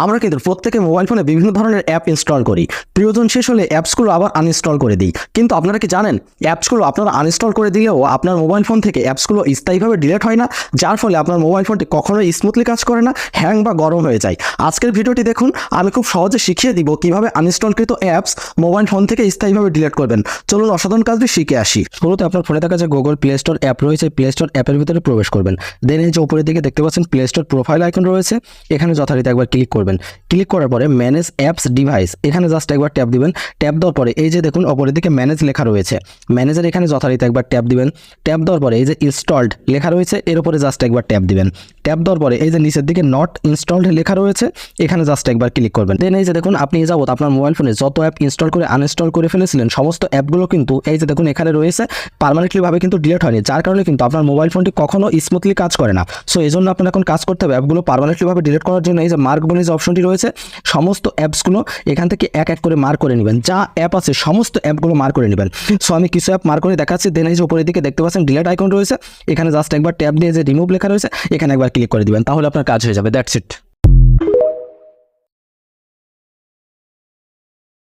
আমরা কিন্তু প্রত্যেকে মোবাইল ফোনে বিভিন্ন ধরনের অ্যাপ ইনস্টল করি, প্রয়োজন শেষ হলে অ্যাপসগুলো আবার আনইনস্টল করে দিই। কিন্তু আপনারা কি জানেন, অ্যাপসগুলো আপনারা আনইনস্টল করে দিলেও আপনার মোবাইল ফোন থেকে অ্যাপসগুলো স্থায়ীভাবে ডিলিট হয় না, যার ফলে আপনার মোবাইল ফোনটি কখনোই স্মুথলি কাজ করে না, হ্যাং বা গরম হয়ে যায়। আজকের ভিডিওটি দেখুন, আমি খুব সহজে শিখিয়ে দিব কিভাবে আনইনস্টলকৃত অ্যাপস মোবাইল ফোন থেকে স্থায়ীভাবে ডিলিট করবেন। চলুন অসাধারণ কাজটি শিখে আসি। শুরুতে আপনার ফোনে থাকা যে গুগল প্লে স্টোর অ্যাপ রয়েছে, প্লে স্টোর অ্যাপের ভিতরে প্রবেশ করবেন। দেন এই যে উপরের দিকে দেখতে পাচ্ছেন প্লে স্টোর প্রোফাইল আইকন রয়েছে, এখানে যথারীতি একবার ক্লিক করবেন। ক্লিক করার পরে ম্যানেজ অ্যাপস ডিভাইস, এখানে জাস্ট একবার ট্যাপ দিবেন। ট্যাপ দেওয়ার পরে এই যে দেখুন অপরের দিকে ম্যানেজ লেখা রয়েছে, ম্যানেজার এখানে যথারীতি একবার ট্যাপ দিবেন। ট্যাপ দেওয়ার পরে এই যে ইনস্টলড লেখা রয়েছে, এর উপরে জাস্ট একবার ট্যাপ দিবেন। ট্যাপ দেওয়ার পরে এই যে নিচের দিকে নট ইনস্টলড লেখা রয়েছে, এখানে জাস্ট একবার ক্লিক করবেন। দেন এই যে দেখুন আপনি যাবত আপনার মোবাইল ফোনে যত অ্যাপ ইনস্টল করে আনইনস্টল করে ফেলেছিলেন, সমস্ত অ্যাপগুলো কিন্তু এই যে দেখুন এখানে রয়েছে, পার্মানেন্টলি ভাবে কিন্তু ডিলিট হয়নি, যার কারণে কিন্তু আপনার মোবাইল ফোনটি কখনো স্মুথলি কাজ করে না। সো এই জন্য আপনার এখন কাজ করতে হবে অ্যাপগুলো পার্মানেন্টলি ভাবে ডিলিট করার জন্য এই যে মার্ক বলে যে অপশনটি রয়েছে, সমস্ত অ্যাপসগুলো এখান থেকে এক এক করে মার্ক করে নেবেন। যা অ্যাপ আছে সমস্ত অ্যাপগুলো মার্ক করে নেবেন। সো আমি কিছু অ্যাপ মার্ক করে দেখাচ্ছি। দেন এই যে উপরের দিকে দেখতে পাচ্ছেন ডিলিট আইকন রয়েছে, এখানে জাস্ট একবার ট্যাপ দিয়ে যে রিমুভ লেখা রয়েছে, এখানে একবার ক্লিক করে দিবেন, তাহলে আপনার কাজ হয়ে যাবে। That's it.